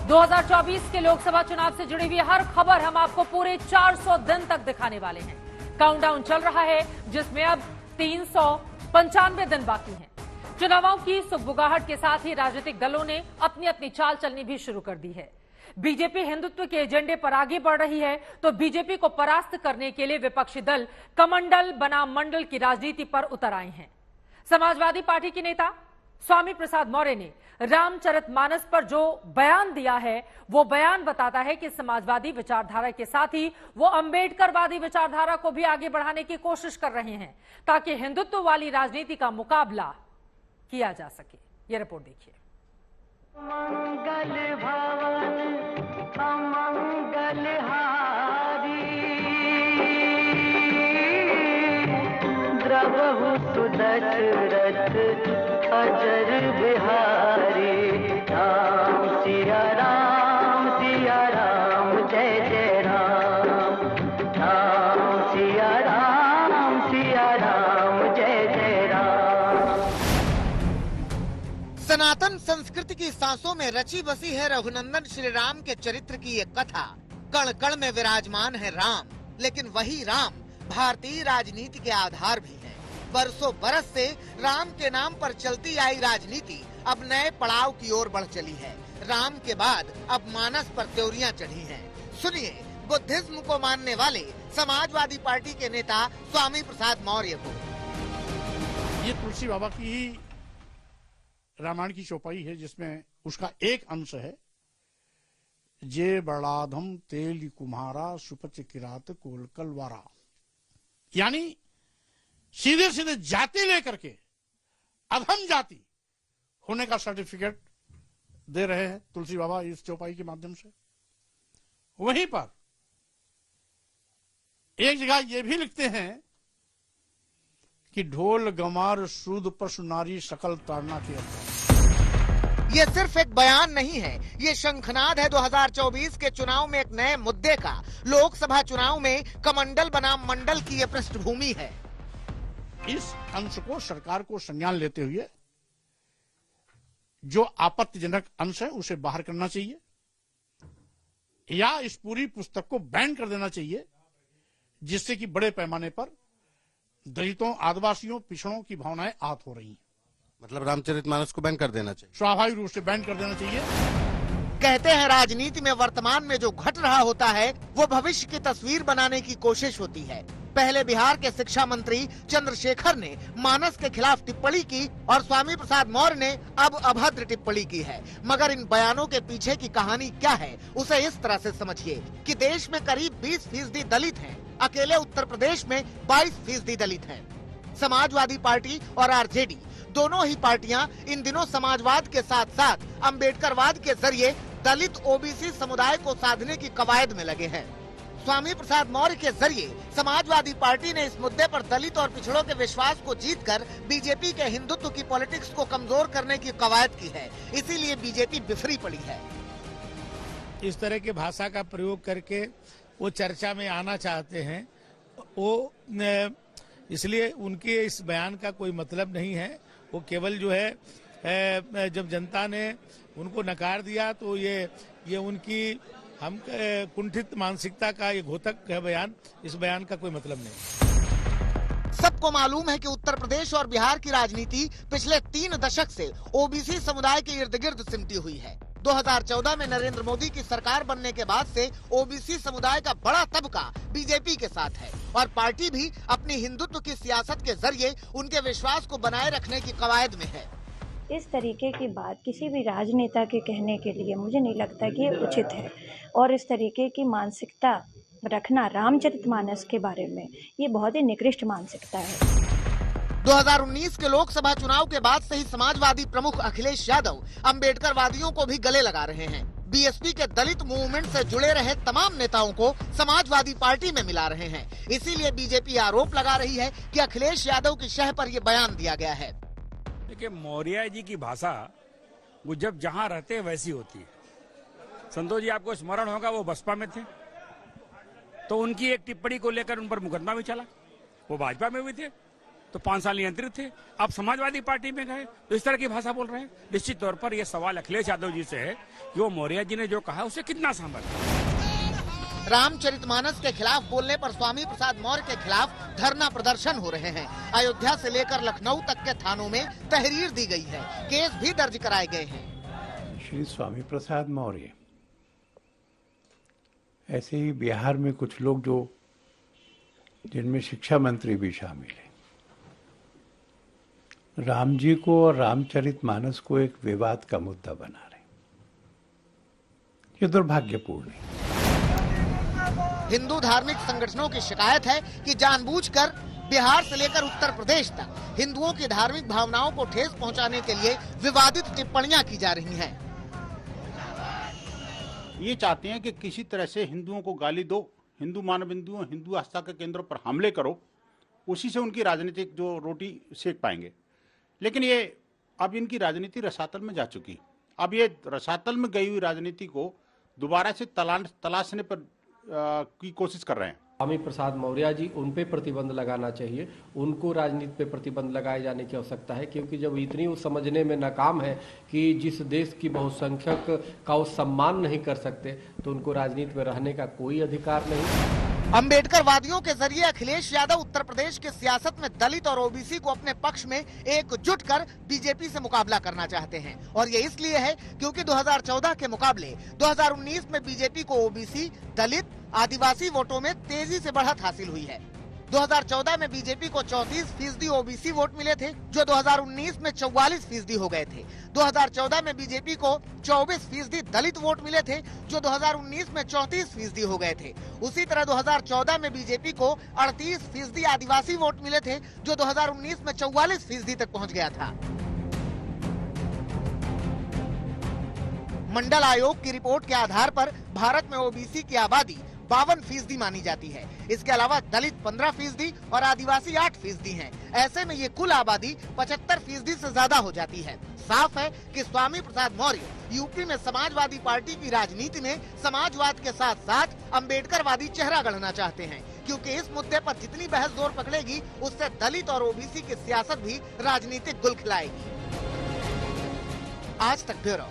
2024 के लोकसभा चुनाव से जुड़ी हुई हर खबर हम आपको पूरे 400 दिन तक दिखाने वाले हैं। काउंटडाउन चल रहा है, जिसमें अब 395 दिन बाकी हैं। चुनावों की सुगबुगाहट के साथ ही राजनीतिक दलों ने अपनी अपनी चाल चलनी भी शुरू कर दी है। बीजेपी हिंदुत्व के एजेंडे पर आगे बढ़ रही है, तो बीजेपी को परास्त करने के लिए विपक्षी दल कमंडल बनाम मंडल की राजनीति पर उतर आए हैं। समाजवादी पार्टी के नेता स्वामी प्रसाद मौर्य ने रामचरितमानस पर जो बयान दिया है, वो बयान बताता है कि समाजवादी विचारधारा के साथ ही वो अंबेडकरवादी विचारधारा को भी आगे बढ़ाने की कोशिश कर रहे हैं, ताकि हिंदुत्व वाली राजनीति का मुकाबला किया जा सके। ये रिपोर्ट देखिए। मंगल भवन अमंगल हारी, द्रवहु सुदशरथ अजर बिहारी। राम सिया राम जय जय राम। राम सिया राम जय जय राम। सनातन संस्कृति की सांसों में रची बसी है रघुनंदन श्री राम के चरित्र की ये कथा। कण कण में विराजमान है राम, लेकिन वही राम भारतीय राजनीति के आधार भी है। बरसों बरस से राम के नाम पर चलती आई राजनीति अब नए पड़ाव की ओर बढ़ चली है। राम के बाद अब मानस पर त्योरियां चढ़ी हैं। सुनिए बुद्धिज्म को मानने वाले समाजवादी पार्टी के नेता स्वामी प्रसाद मौर्य को। ये तुलसी बाबा की ही रामायण की चौपाई है, जिसमें उसका एक अंश है, जे बड़ाधम तेल कुम्हारा सुपच किरात कोल कलवारा। यानी सीधे सीधे जाति लेकर के अधम जाति होने का सर्टिफिकेट दे रहे हैं तुलसी बाबा इस चौपाई के माध्यम से। वहीं पर एक जगह ये भी लिखते हैं कि ढोल गमार सूद पशु नारी सकल ताड़ना के अंदर। ये सिर्फ एक बयान नहीं है, ये शंखनाद है 2024 के चुनाव में एक नए मुद्दे का। लोकसभा चुनाव में कमंडल बनाम मंडल की ये पृष्ठभूमि है। इस अंश को सरकार को संज्ञान लेते हुए जो आपत्तिजनक अंश है उसे बाहर करना चाहिए, या इस पूरी पुस्तक को बैन कर देना चाहिए, जिससे कि बड़े पैमाने पर दलितों, आदिवासियों, पिछड़ों की भावनाएं आहत हो रही हैं। मतलब रामचरितमानस को बैन कर देना चाहिए, स्वाभाविक रूप से बैन कर देना चाहिए। कहते हैं राजनीति में वर्तमान में जो घट रहा होता है वो भविष्य की तस्वीर बनाने की कोशिश होती है। पहले बिहार के शिक्षा मंत्री चंद्रशेखर ने मानस के खिलाफ टिप्पणी की और स्वामी प्रसाद मौर्य ने अब अभद्र टिप्पणी की है। मगर इन बयानों के पीछे की कहानी क्या है, उसे इस तरह से समझिए कि देश में करीब 20% दलित हैं। अकेले उत्तर प्रदेश में 22% दलित हैं। समाजवादी पार्टी और आरजेडी दोनों ही पार्टियां इन दिनों समाजवाद के साथ साथ अंबेडकरवाद के जरिए दलित ओबीसी समुदाय को साधने की कवायद में लगे हैं। स्वामी प्रसाद मौर्य के जरिए समाजवादी पार्टी ने इस मुद्दे पर दलित और पिछड़ों के विश्वास को जीतकर बीजेपी के हिंदुत्व की पॉलिटिक्स को कमजोर करने की कवायद की है। इसीलिए बीजेपी बिफरी पड़ी है। इस तरह के भाषा का प्रयोग करके वो चर्चा में आना चाहते हैं, वो इसलिए उनके इस बयान का कोई मतलब नहीं है। वो केवल जो है जब जनता ने उनको नकार दिया तो ये उनकी हम कुंठित मानसिकता का ये घोतक है बयान। इस बयान का कोई मतलब नहीं। सबको मालूम है कि उत्तर प्रदेश और बिहार की राजनीति पिछले 3 दशक से ओबीसी समुदाय के इर्द गिर्द सिमटी हुई है। 2014 में नरेंद्र मोदी की सरकार बनने के बाद से ओबीसी समुदाय का बड़ा तबका बीजेपी के साथ है और पार्टी भी अपनी हिंदुत्व की सियासत के जरिए उनके विश्वास को बनाए रखने की कवायद में है। इस तरीके की बात किसी भी राजनेता के कहने के लिए मुझे नहीं लगता कि ये उचित है, और इस तरीके की मानसिकता रखना रामचरितमानस के बारे में ये बहुत ही निकृष्ट मानसिकता है। 2019 के लोकसभा चुनाव के बाद से ही समाजवादी प्रमुख अखिलेश यादव अंबेडकरवादियों को भी गले लगा रहे हैं। बीएसपी के दलित मूवमेंट से जुड़े रहे तमाम नेताओं को समाजवादी पार्टी में मिला रहे हैं। इसीलिए बीजेपी आरोप लगा रही है कि अखिलेश यादव की शह पर यह बयान दिया गया है। देखिए, मौर्य जी की भाषा वो जब जहाँ रहते हैं वैसी होती है। संतोष जी, आपको स्मरण होगा वो बसपा में थे, तो उनकी एक टिप्पणी को लेकर उन पर मुकदमा भी चला। वो भाजपा में भी थे, तो 5 साल नियंत्रित थे, आप समाजवादी पार्टी में गए तो इस तरह की भाषा बोल रहे हैं। निश्चित तौर पर यह सवाल अखिलेश यादव जी से है कि वो मौर्य जी ने जो कहा उसे कितना समझ। रामचरितमानस के खिलाफ बोलने पर स्वामी प्रसाद मौर्य के खिलाफ धरना प्रदर्शन हो रहे हैं। अयोध्या से लेकर लखनऊ तक के थानों में तहरीर दी गई है, केस भी दर्ज कराए गए हैं। श्री स्वामी प्रसाद मौर्य, ऐसे ही बिहार में कुछ लोग जो जिनमें शिक्षा मंत्री भी शामिल है, राम जी को और रामचरितमानस को एक विवाद का मुद्दा बना रहे, ये दुर्भाग्यपूर्ण है। हिंदू धार्मिक संगठनों की शिकायत है कि जानबूझकर बिहार से लेकर उत्तर प्रदेश तक हिंदुओं की धार्मिक भावनाओं को ठेस पहुंचाने के लिए विवादित टिप्पणियां की जा रही हैं। ये चाहते हैं कि किसी तरह से हिंदुओं को गाली दो, हिंदू मानबिंदुओं, हिंदू आस्था के केंद्रों पर हमले करो, उसी से उनकी राजनीतिक जो रोटी सेक पाएंगे। लेकिन ये अब इनकी राजनीति रसातल में जा चुकी। अब ये रसातल में गई हुई राजनीति को दोबारा से तलाशने पर की कोशिश कर रहे हैं। स्वामी प्रसाद मौर्य जी, उन पे प्रतिबंध लगाना चाहिए, उनको राजनीति पे प्रतिबंध लगाए जाने की आवश्यकता है, क्योंकि जब इतनी वो समझने में नाकाम है कि जिस देश की बहुसंख्यक का वो सम्मान नहीं कर सकते, तो उनको राजनीति में रहने का कोई अधिकार नहीं। अंबेडकर वादियों के जरिए अखिलेश यादव उत्तर प्रदेश की सियासत में दलित और ओबीसी को अपने पक्ष में एकजुट कर बीजेपी से मुकाबला करना चाहते हैं, और ये इसलिए है क्योंकि 2014 के मुकाबले 2019 में बीजेपी को ओबीसी, दलित, आदिवासी वोटों में तेजी से बढ़त हासिल हुई है। 2014 में बीजेपी को 34% ओबीसी वोट मिले थे, जो 2019 में 44% हो गए थे। 2014 में बीजेपी को 24% दलित वोट मिले थे, जो 2019 में 34% हो गए थे। उसी तरह 2014 में बीजेपी को 38% आदिवासी वोट मिले थे, जो 2019 में 44% तक पहुंच गया था। मंडल आयोग की रिपोर्ट के आधार पर भारत में ओबीसी की आबादी 52% मानी जाती है। इसके अलावा दलित 15% और आदिवासी 8% हैं। ऐसे में ये कुल आबादी 75% से ज्यादा हो जाती है। साफ है कि स्वामी प्रसाद मौर्य यूपी में समाजवादी पार्टी की राजनीति में समाजवाद के साथ साथ अंबेडकरवादी चेहरा गढ़ना चाहते हैं, क्योंकि इस मुद्दे पर जितनी बहस जोर पकड़ेगी, उससे दलित और ओबीसी की सियासत भी राजनीतिक गुल खिलाएगी। आज तक ब्यूरो।